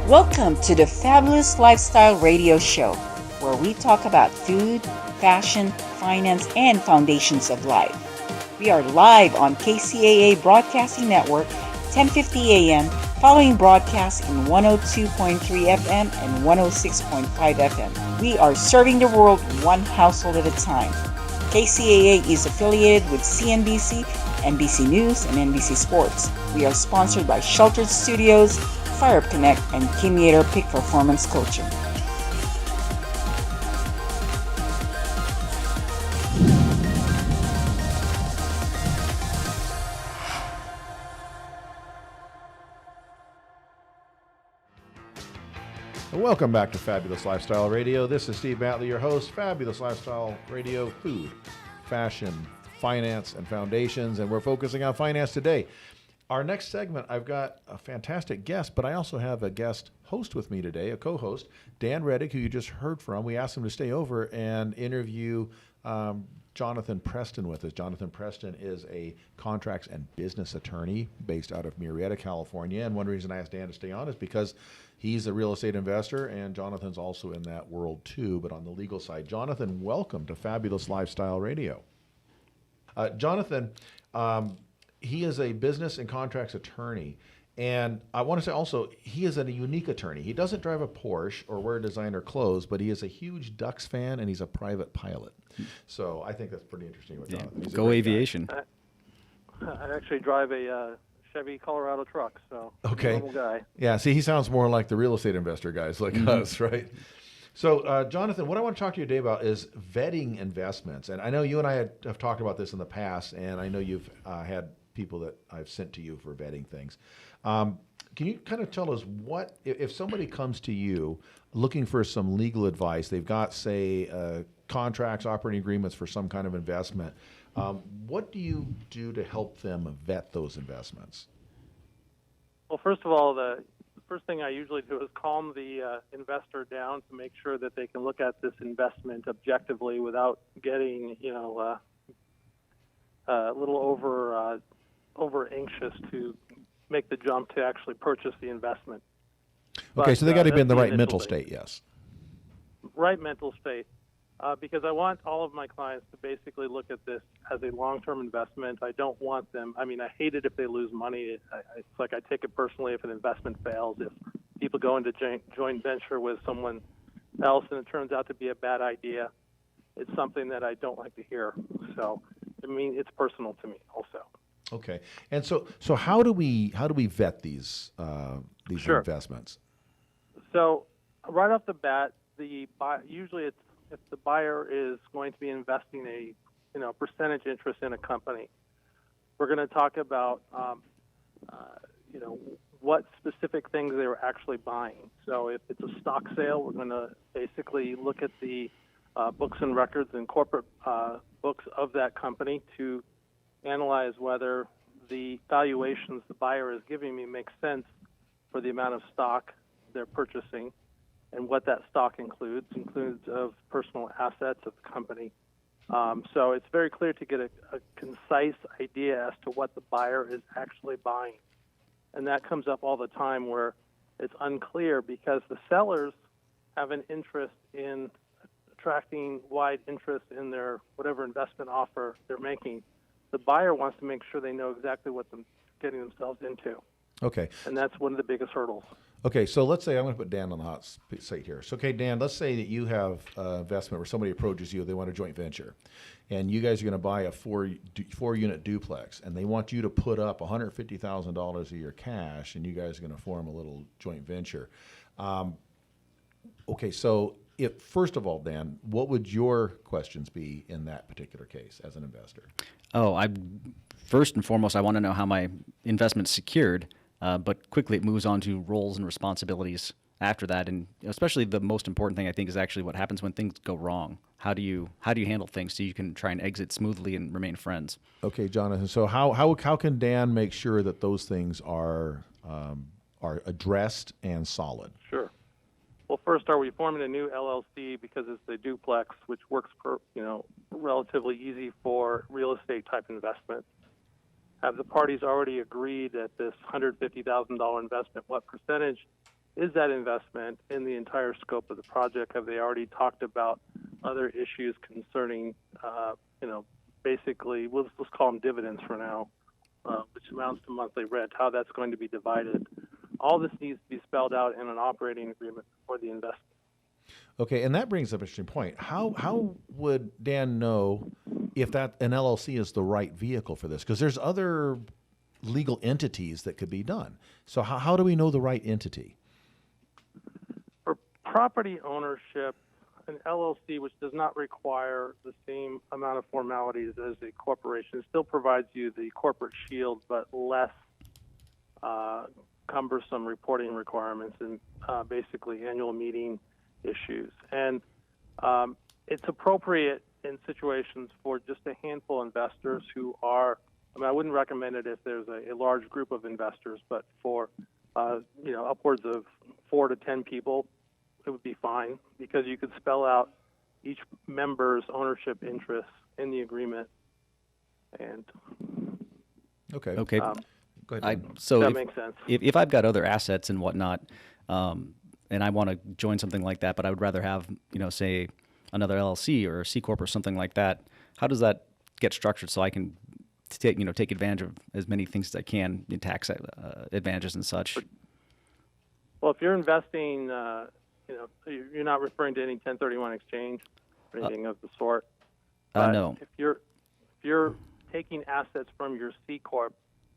Welcome to the Fabulous Lifestyle Radio Show, where we talk about food, fashion, finance, and foundations of life. We are live on KCAA Broadcasting Network, 10:50 a.m., following broadcasts in 102.3 FM and 106.5 FM. We are serving the world one household at a time. KCAA is affiliated with CNBC, NBC News, and NBC Sports. We are sponsored by Sheltered Studios, Fire Up Connect, and Kimiator Peak Performance Coaching. Welcome back to Fabulous Lifestyle Radio. This is Steve Matley, your host. Fabulous Lifestyle Radio, food, fashion, finance, and foundations, and we're focusing on finance today. Our next segment, I've got a fantastic guest, but I also have a guest host with me today, a co-host, Dan Reddick, who you just heard from. We asked him to stay over and interview Jonathan Preston with us. Jonathan Preston is a contracts and business attorney based out of Murrieta, California. And one reason I asked Dan to stay on is because he's a real estate investor, and Jonathan's also in that world too, but on the legal side. Jonathan, welcome to Fabulous Lifestyle Radio. Jonathan, he is a business and contracts attorney. And I want to say also, he is a unique attorney. He doesn't drive a Porsche or wear designer clothes, but he is a huge Ducks fan, and he's a private pilot. So I think that's pretty interesting with Jonathan. He's Go aviation. I actually drive a Chevy Colorado truck, so okay. Normal guy. Yeah, see, he sounds more like the real estate investor guys like us, right? So, Jonathan, what I want to talk to you today about is vetting investments. And I know you and I have talked about this in the past, and I know you've had people that I've sent to you for vetting things. Can you kind of tell us what, if somebody comes to you looking for some legal advice, they've got, say, contracts, operating agreements for some kind of investment, what do you do to help them vet those investments? Well, first of all, the first thing I usually do is calm the investor down to make sure that they can look at this investment objectively without getting, a little over anxious to make the jump to actually purchase the investment. Okay, But, so they got to be in the right initial mental thing. state, yes. Right mental state. Because I want all of my clients to basically look at this as a long-term investment. I don't want them, I hate it if they lose money. It's like I take it personally if an investment fails. If people go into joint venture with someone else and it turns out to be a bad idea, it's something that I don't like to hear. So, it's personal to me also. Okay, and so how do we vet these Sure. investments? So right off the bat, usually it's if the buyer is going to be investing a percentage interest in a company, we're going to talk about what specific things they were actually buying. So if it's a stock sale, we're going to basically look at the books and records and corporate books of that company to analyze whether the valuations the buyer is giving me make sense for the amount of stock they're purchasing and what that stock includes of personal assets of the company. So it's very clear to get a concise idea as to what the buyer is actually buying. And that comes up all the time where it's unclear because the sellers have an interest in attracting wide interest in their whatever investment offer they're making. The buyer wants to make sure they know exactly what they're getting themselves into. Okay. And that's one of the biggest hurdles. Okay, so let's say I'm going to put Dan on the hot seat here. So, okay, Dan, let's say that you have an investment where somebody approaches you, they want a joint venture, and you guys are going to buy a four-unit duplex, and they want you to put up $150,000 of your cash, and you guys are going to form a little joint venture. Okay, so first of all, Dan, what would your questions be in that particular case as an investor? First and foremost, I want to know how my investment's secured. But quickly it moves on to roles and responsibilities after that, and especially the most important thing I think is actually what happens when things go wrong. How do you handle things so you can try and exit smoothly and remain friends? Okay, Jonathan. So how can Dan make sure that those things are addressed and solid? Sure. Well, first, are we forming a new LLC because it's a duplex, which works relatively easy for real estate type investments? Have the parties already agreed that this $150,000 investment, what percentage is that investment in the entire scope of the project? Have they already talked about other issues concerning, basically, let's call them dividends for now, which amounts to monthly rent, how that's going to be divided. All this needs to be spelled out in an operating agreement for the investment. Okay, and that brings up an interesting point. How would Dan know if that an LLC is the right vehicle for this? Because there's other legal entities that could be done. So how do we know the right entity? For property ownership, an LLC, which does not require the same amount of formalities as a corporation, still provides you the corporate shield, but less cumbersome reporting requirements and basically annual meeting issues. And it's appropriate in situations for just a handful of investors who are, I wouldn't recommend it if there's a large group of investors, but for, upwards of 4 to 10 people, it would be fine because you could spell out each member's ownership interests in the agreement. And Okay. Okay. Go ahead. that makes sense. If I've got other assets and whatnot, and I want to join something like that, but I would rather have, say another LLC or a C Corp or something like that, how does that get structured so I can take advantage of as many things as I can in tax advantages and such? Well, if you're investing, you're not referring to any 1031 exchange or anything of the sort. No. If you're taking assets from your C Corp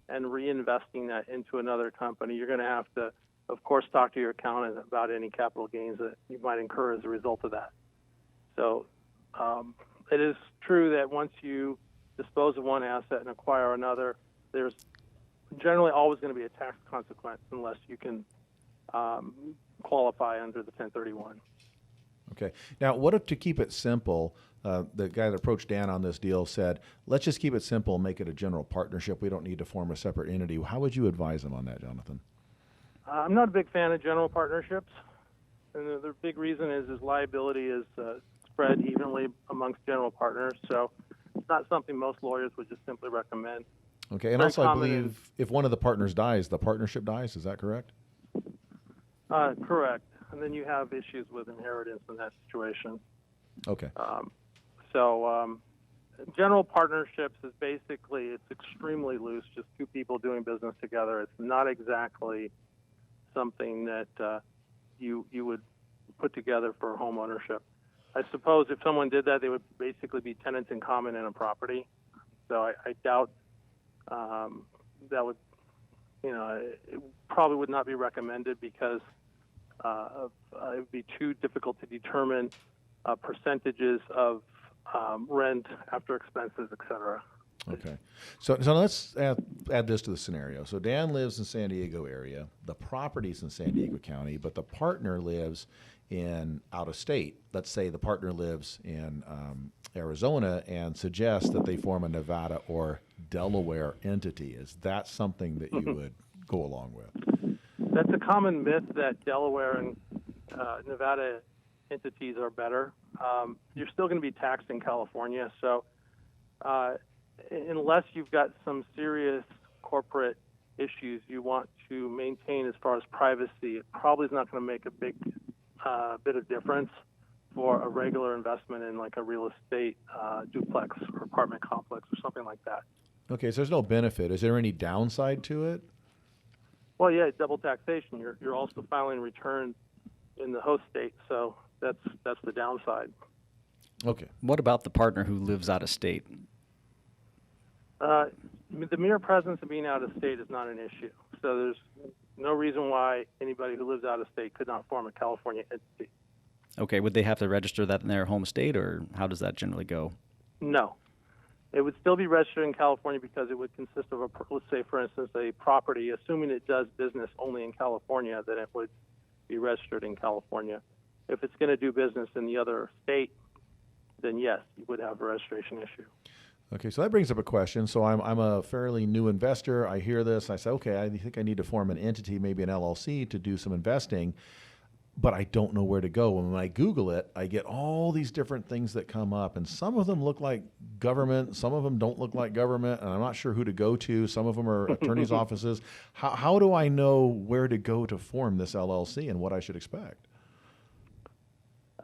and reinvesting that into another company, you're going to have to, of course, talk to your accountant about any capital gains that you might incur as a result of that. So it is true that once you dispose of one asset and acquire another, there's generally always going to be a tax consequence unless you can qualify under the 1031. Okay. Now, what if, to keep it simple, the guy that approached Dan on this deal said, let's just keep it simple and make it a general partnership. We don't need to form a separate entity. How would you advise him on that, Jonathan? I'm not a big fan of general partnerships. And the big reason is liability is spread evenly amongst general partners. So it's not something most lawyers would just simply recommend. Okay. And also, I believe if one of the partners dies, the partnership dies. Is that correct? Correct. And then you have issues with inheritance in that situation. Okay. General partnerships is basically, it's extremely loose, just two people doing business together. It's not exactly something that you would put together for home ownership. I suppose if someone did that, they would basically be tenants in common in a property. So I doubt that would, it probably would not be recommended because it would be too difficult to determine percentages of rent after expenses, et cetera. Okay. So let's add this to the scenario. So Dan lives in San Diego area. The property's in San Diego County, but the partner lives in out of state. Let's say the partner lives in Arizona and suggests that they form a Nevada or Delaware entity. Is that something that you would go along with? That's a common myth that Delaware and Nevada entities are better. You're still going to be taxed in California, so unless you've got some serious corporate issues you want to maintain as far as privacy, it probably is not going to make a big bit of difference for a regular investment in like a real estate duplex or apartment complex or something like that. Okay, so there's no benefit. Is there any downside to it? Well, yeah, double taxation. You're also filing returns in the host state, so that's the downside. Okay. What about the partner who lives out of state? The mere presence of being out of state is not an issue. So there's no reason why anybody who lives out of state could not form a California entity. Okay, would they have to register that in their home state, or how does that generally go? No. It would still be registered in California because it would consist of, let's say, for instance, a property, assuming it does business only in California, then it would be registered in California. If it's going to do business in the other state, then yes, you would have a registration issue. Okay, so that brings up a question. So I'm a fairly new investor. I hear this. I say, okay, I think I need to form an entity, maybe an LLC, to do some investing. but I don't know where to go. And when I Google it, I get all these different things that come up, and some of them look like government, some of them don't look like government, and I'm not sure who to go to. Some of them are attorneys' offices. How do I know where to go to form this LLC and what I should expect?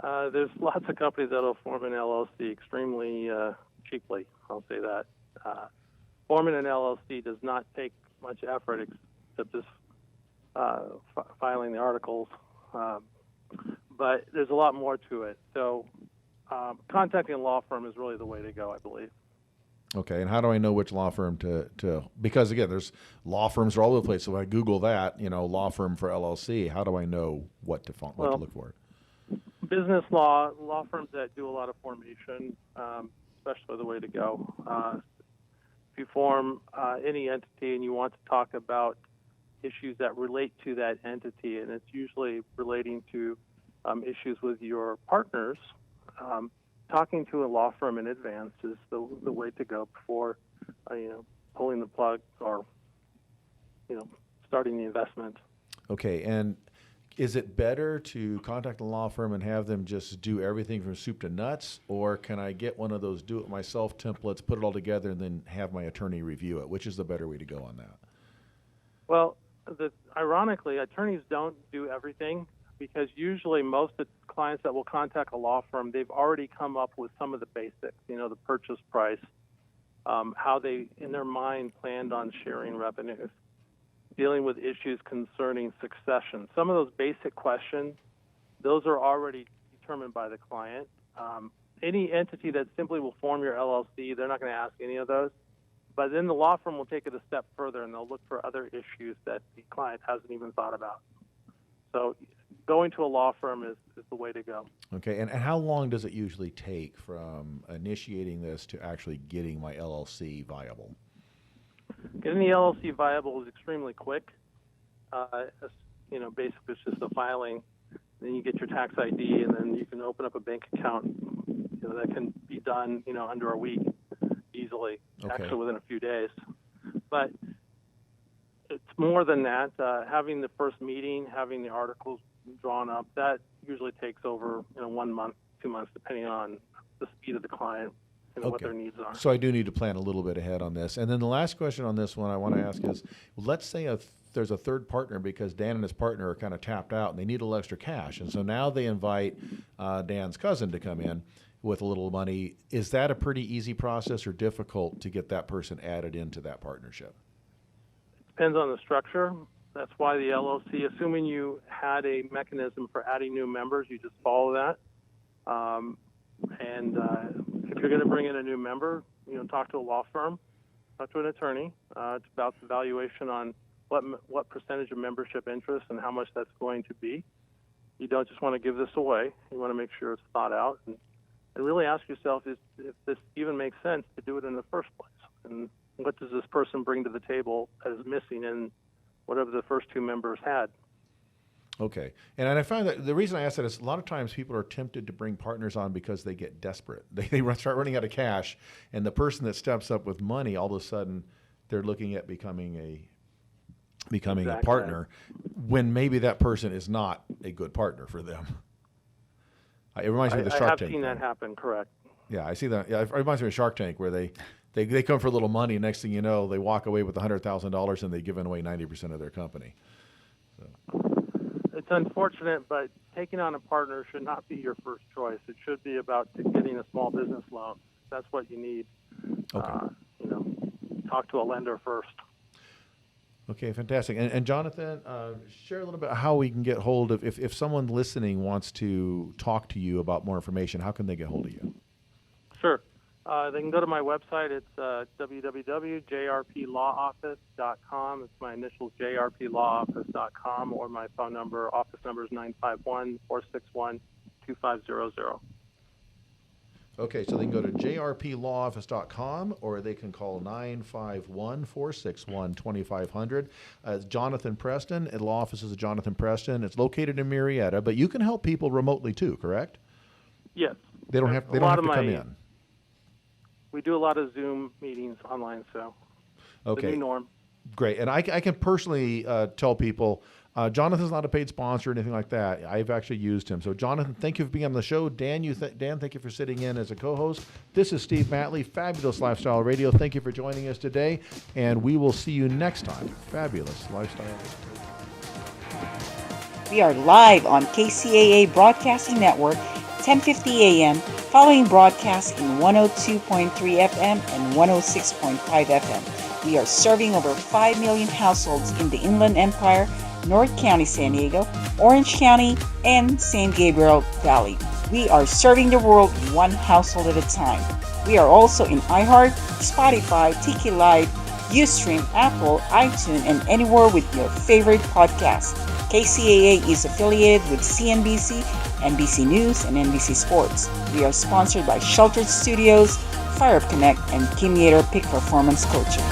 There's lots of companies that will form an LLC extremely cheaply. I'll say that. Forming an LLC does not take much effort except just filing the articles. But there's a lot more to it. So contacting a law firm is really the way to go, I believe. Okay, and how do I know which law firm to because again, there's law firms are all over the place. So if I Google that, law firm for LLC, how do I know what to look for? Business law firms that do a lot of formation, especially the way to go. If you form any entity and you want to talk about issues that relate to that entity, and it's usually relating to issues with your partners, talking to a law firm in advance is the way to go before pulling the plug or starting the investment. Okay, and is it better to contact a law firm and have them just do everything from soup to nuts, or can I get one of those do-it-myself templates, put it all together, and then have my attorney review it? Which is the better way to go on that? Well, ironically, attorneys don't do everything, because usually most of the clients that will contact a law firm, they've already come up with some of the basics, the purchase price, how they, in their mind, planned on sharing revenues, dealing with issues concerning succession. Some of those basic questions, those are already determined by the client. Any entity that simply will form your LLC, they're not going to ask any of those. But then the law firm will take it a step further, and they'll look for other issues that the client hasn't even thought about. So going to a law firm is the way to go. Okay, and how long does it usually take from initiating this to actually getting my LLC viable? Getting the LLC viable is extremely quick. Basically it's just the filing. Then you get your tax ID, and then you can open up a bank account. That can be done, under a week easily, actually within a few days. But it's more than that. Having the first meeting, having the articles drawn up, that usually takes over 1 month, 2 months, depending on the speed of the client and what their needs are. So I do need to plan a little bit ahead on this. And then the last question on this one I want to ask is, let's say there's a third partner, because Dan and his partner are kind of tapped out and they need a little extra cash. And so now they invite Dan's cousin to come in with a little money. Is that a pretty easy process or difficult to get that person added into that partnership? Depends on the structure. That's why the LLC, assuming you had a mechanism for adding new members, you just follow that. If you're going to bring in a new member, talk to a law firm, talk to an attorney. It's about the valuation on what percentage of membership interest and how much that's going to be. You don't just want to give this away. You want to make sure it's thought out and really ask yourself if this even makes sense to do it in the first place. And what does this person bring to the table that is missing in whatever the first two members had? Okay. And I find that the reason I ask that is a lot of times people are tempted to bring partners on because they get desperate. They start running out of cash, and the person that steps up with money, all of a sudden they're looking at becoming a partner when maybe that person is not a good partner for them. It reminds me of the Shark Tank. I have seen that happen, correct. Yeah, I see that. Yeah, it reminds me of Shark Tank, where they come for a little money, and next thing you know, they walk away with $100,000 and they've given away 90% of their company. So. It's unfortunate, but taking on a partner should not be your first choice. It should be about getting a small business loan. That's what you need. Okay. Talk to a lender first. Okay, fantastic. And Jonathan, share a little bit how we can get hold of, if someone listening wants to talk to you about more information, how can they get hold of you? Sure. They can go to my website. It's www.jrplawoffice.com. It's my initials, jrplawoffice.com, or my phone number, office number is 951-461-2500. Okay, so they can go to jrplawoffice.com, or they can call 951-461-2500. Jonathan Preston, at law offices of Jonathan Preston. It's located in Marietta, but you can help people remotely too, correct? Yes. They don't have to come in. We do a lot of Zoom meetings online, so the new norm. Great. And I can personally tell people, Jonathan's not a paid sponsor or anything like that. I've actually used him. So, Jonathan, thank you for being on the show. Dan, Dan, thank you for sitting in as a co-host. This is Steve Matley, Fabulous Lifestyle Radio. Thank you for joining us today, and we will see you next time. Fabulous Lifestyle. We are live on KCAA Broadcasting Network, 10:50 a.m., following broadcasts in 102.3 FM and 106.5 FM. We are serving over 5 million households in the Inland Empire, North County, San Diego, Orange County, and San Gabriel Valley. We are serving the world one household at a time. We are also in iHeart, Spotify, Tiki Live, Ustream, Apple, iTunes, and anywhere with your favorite podcast. KCAA is affiliated with CNBC, NBC News, and NBC Sports. We are sponsored by Sheltered Studios, Fire Up Connect, and Kim Yater Peak Performance Coaching.